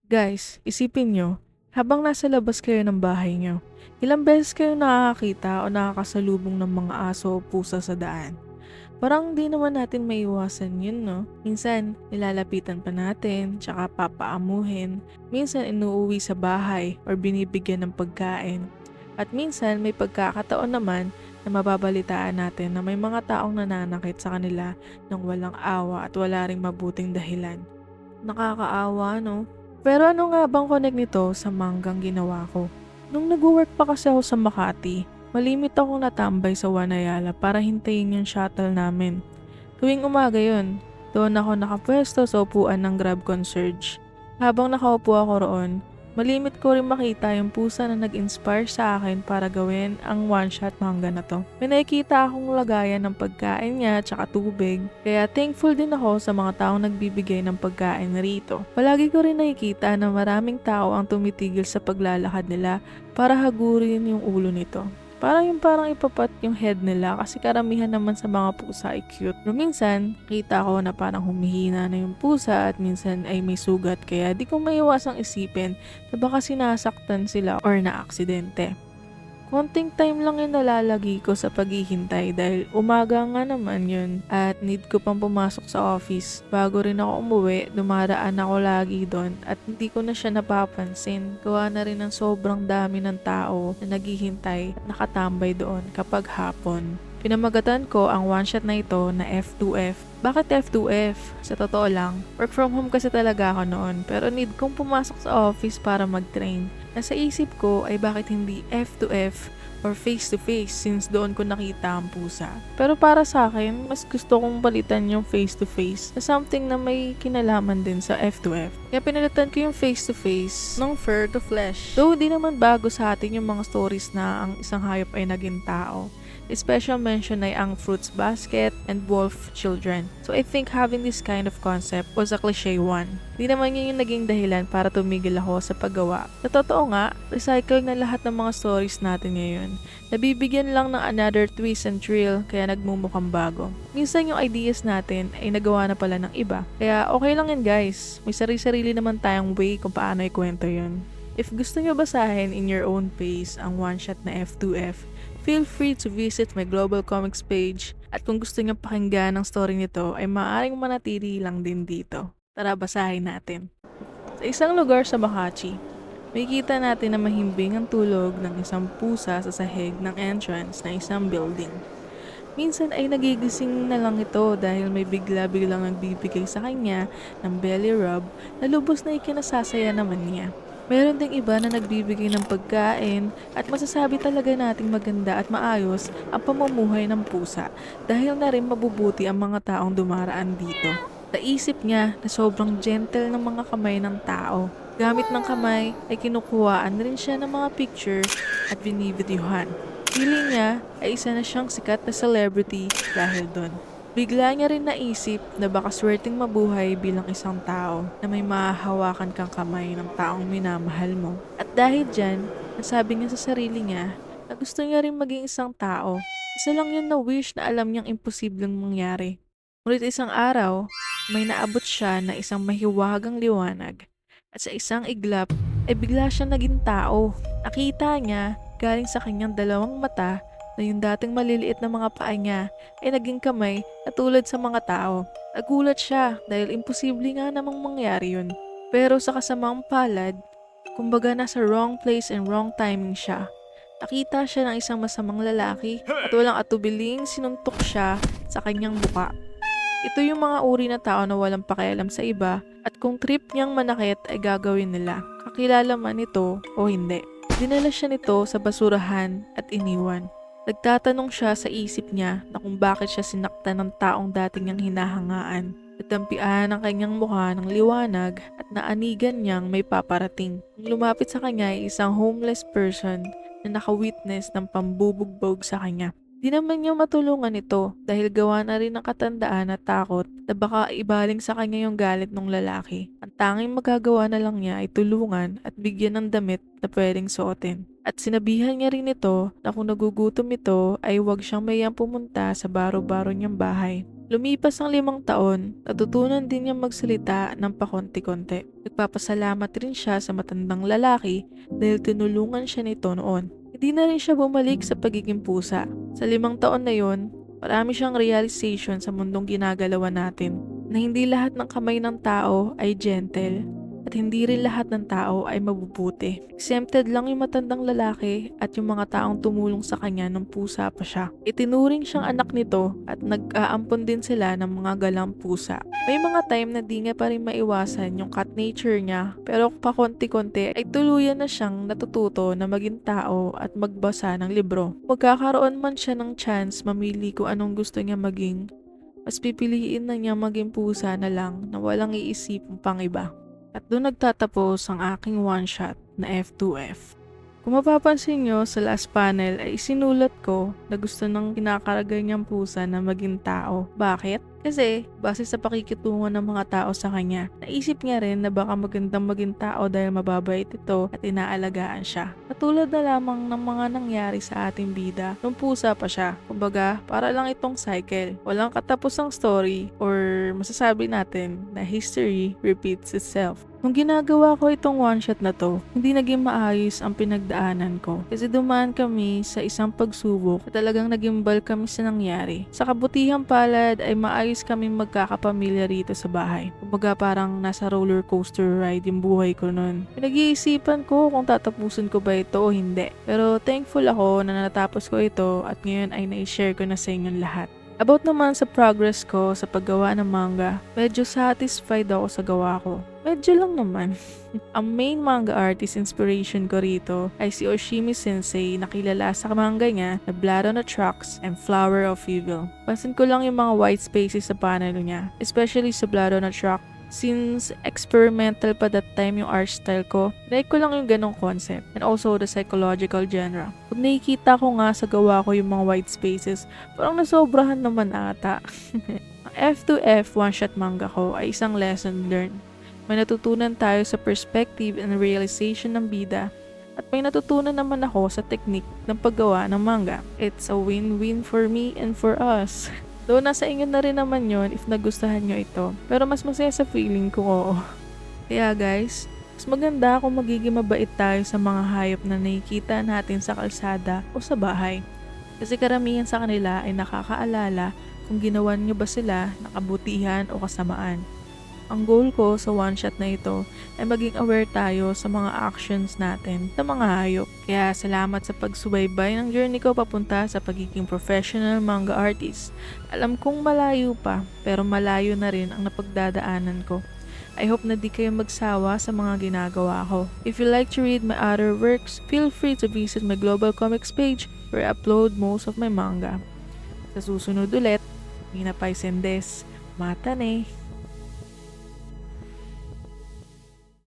Guys, isipin nyo, habang nasa labas kayo ng bahay nyo, ilang beses kayo nakakakita o nakakasalubong ng mga aso o pusa sa daan. Parang di naman natin maiwasan yun, no? Minsan, nilalapitan pa natin, tsaka papaamuhin. Minsan, inuuwi sa bahay or binibigyan ng pagkain. At minsan, may pagkakataon naman na mababalitaan natin na may mga taong nananakit sa kanila ng walang awa at wala ring mabuting dahilan. Nakakaawa, no? Pero ano nga bang connect nito sa manggang ginawa ko? Nung nag-work pa kasi ako sa Makati, malimit akong natambay sa Wanayala para hintayin yung shuttle namin. Tuwing umaga yun, doon ako nakapwesto sa upuan ng Grab concierge. Habang nakaupo ako roon, malimit ko rin makita yung pusa na nag-inspire sa akin para gawin ang one-shot manga na to. May nakikita akong lagayan ng pagkain niya tsaka tubig, kaya thankful din ako sa mga taong nagbibigay ng pagkain rito. Palagi ko rin nakikita na maraming tao ang tumitigil sa paglalakad nila para hagurin yung ulo nito. Parang ipapat yung head nila kasi karamihan naman sa mga pusa ay cute. Pero minsan, kita ko na parang humihina na yung pusa at minsan ay may sugat kaya di ko maiwasang isipin na baka sinasaktan sila or na-aksidente. Konting time lang yung nalalagi ko sa paghihintay dahil umaga nga naman yun at need ko pang pumasok sa office. Bago rin ako umuwi, dumaraan ako lagi doon at hindi ko na siya napapansin. Gawa na rin ng sobrang dami ng tao na naghihintay at nakatambay doon kapag hapon. Pinamagatan ko ang one-shot na ito na F2F. Bakit F2F? Sa totoo lang, work from home kasi talaga ako noon pero need kong pumasok sa office para mag-train. Nasa isip ko ay bakit hindi F2F or face-to-face since doon ko nakita ang pusa. Pero para sa akin, mas gusto kong palitan yung face-to-face na something na may kinalaman din sa F2F. Kaya pinalitan ko yung face-to-face ng fur to flesh. Though di naman bago sa atin yung mga stories na ang isang hayop ay naging tao. Special mention ay ang Fruits Basket and Wolf Children. So I think having this kind of concept was a cliche one. Di naman yun yung naging dahilan para tumigil ako sa paggawa. Sa totoo nga, recycle na lahat ng mga stories natin ngayon. Nabibigyan lang ng another twist and thrill kaya nagmumukhang bago. Minsan yung ideas natin ay nagawa na pala ng iba. Kaya okay lang yan guys. May sarili-sarili naman tayong way kung paano ikwento yun. If gusto nyo basahin in your own pace ang one-shot na F2F, feel free to visit my Global Comics page at kung gusto nyo pakinggan ang story nito ay maaaring manatili lang din dito. Tara basahin natin. Sa isang lugar sa Makati, makikita natin na mahimbing ang tulog ng isang pusa sa sahig ng entrance ng isang building. Minsan ay nagigising na lang ito dahil may bigla-biglang nagbibigay sa kanya ng belly rub na lubos na ikinasasaya naman niya. Meron ding iba na nagbibigay ng pagkain at masasabi talaga nating maganda at maayos ang pamumuhay ng pusa dahil na rin mabubuti ang mga taong dumaraan dito. Naisip niya na sobrang gentle ng mga kamay ng tao. Gamit ng kamay ay kinukuhaan rin siya ng mga picture at binivideohan. Feeling niya ay isa na siyang sikat na celebrity dahil doon. Bigla niya rin naisip na baka swerteng mabuhay bilang isang tao na may mahahawakan kang kamay ng taong minamahal mo. At dahil dyan, nasabi niya sa sarili niya na gusto niya rin maging isang tao. Isa lang yun na wish na alam niyang imposibleng mangyari. Ngunit isang araw, may naabot siya na isang mahiwagang liwanag. At sa isang iglap, ay bigla siyang naging tao. Nakita niya galing sa kanyang dalawang mata na yung dating maliliit na mga paa niya ay naging kamay na tulad sa mga tao. Nagulat siya dahil imposible nga namang mangyari yun. Pero sa kasamang palad, kumbaga nasa wrong place and wrong timing siya. Nakita siya ng isang masamang lalaki at walang atubiling sinuntok siya sa kanyang buka. Ito yung mga uri na tao na walang pakialam sa iba at kung trip niyang manakit ay gagawin nila. Kakilala man ito o hindi. Dinala siya nito sa basurahan at iniwan. Nagtatanong siya sa isip niya na kung bakit siya sinaktan ng taong dating niyang hinahangaan. Natampian ang kanyang mukha ng liwanag at naanigan niyang may paparating. Nang lumapit sa kanya ay isang homeless person na nakawitness ng pambubugbog sa kanya. Di naman niya matulungan ito dahil gawa na rin ng katandaan at takot na baka ibaling sa kanya yung galit ng lalaki. Ang tanging magagawa na lang niya ay tulungan at bigyan ng damit na pwedeng suotin. At sinabihan niya rin ito na kung nagugutom ito ay huwag siyang mayang pumunta sa baro-baro niyang bahay. Lumipas ang 5 taon, natutunan din niyang magsalita ng pakonti-konti. Nagpapasalamat rin siya sa matandang lalaki dahil tinulungan siya nito noon. Hindi na rin siya bumalik sa pagiging pusa. Sa 5 taon na yon, marami siyang realization sa mundong ginagalawan natin na hindi lahat ng kamay ng tao ay gentle at hindi rin lahat ng tao ay mabubuti. Exempted lang yung matandang lalaki at yung mga taong tumulong sa kanya nung pusa pa siya. Itinuring siyang anak nito at nag-aampon din sila ng mga galang pusa. May mga time na di niya pa rin maiwasan yung cat nature niya, pero pakonti-konti ay tuluyan na siyang natututo na maging tao at magbasa ng libro. Magkakaroon man siya ng chance mamili kung anong gusto niya maging, mas pipiliin na niya maging pusa na lang na walang iisipang pang iba. At doon nagtatapos ang aking one-shot na F2F. Kung mapapansin nyo sa last panel ay isinulat ko na gusto ng kinakaragay niyang pusa na maging tao. Bakit? Kasi base sa pakikitungo ng mga tao sa kanya, naisip niya rin na baka magandang maging tao dahil mababait ito at inaalagaan siya. Katulad na lamang ng mga nangyari sa ating bida nung pusa pa siya. Kumbaga, para lang itong cycle. Walang katapusang story or masasabi natin na history repeats itself. Nung ginagawa ko itong one-shot na to, hindi naging maayos ang pinagdaanan ko. Kasi dumaan kami sa isang pagsubok at talagang nagimbal kami sa nangyari. Sa kabutihang palad ay maayos kaming magkakapamilya rito sa bahay. Kumbaga parang nasa roller coaster ride yung buhay ko nun. Pinag-iisipan ko kung tatapusin ko ba ito o hindi. Pero thankful ako na natapos ko ito at ngayon ay na-share ko na sa inyong lahat. About naman sa progress ko sa paggawa ng manga, medyo satisfied ako sa gawa ko. Medyo lang naman. Ang main manga artist inspiration ko rito ay si Oshimi Sensei na kilala sa manga niya na Blood on the Tracks and Flower of Evil. Pansin ko lang yung mga white spaces sa panel niya, especially sa Blood on the Track. Since experimental pa that time yung art style ko, like ko lang yung ganong concept and also the psychological genre. Pag nakikita ko nga sa gawa ko yung mga white spaces, parang nasobrahan naman ata. Ang F2F one-shot manga ko ay isang lesson learned. May natutunan tayo sa perspective and realization ng bida at may natutunan naman ako sa technique ng paggawa ng manga. It's a win-win for me and for us. Though nasa inyo na rin naman yon if nagustuhan nyo ito. Pero mas masaya sa feeling ko oo. Kaya guys, mas maganda kung magiging mabait tayo sa mga hayop na nakikita natin sa kalsada o sa bahay. Kasi karamihan sa kanila ay nakakaalala kung ginawan nyo ba sila ng kabutihan o kasamaan. Ang goal ko sa one-shot na ito ay maging aware tayo sa mga actions natin sa mga hayop. Kaya salamat sa pagsubaybay ng journey ko papunta sa pagiging professional manga artist. Alam kong malayo pa, pero malayo na rin ang napagdadaanan ko. I hope na di kayo magsawa sa mga ginagawa ko. If you like to read my other works, feel free to visit my Global Comics page where I upload most of my manga. Sa susunod ulit, Mina Paisendes, Matane!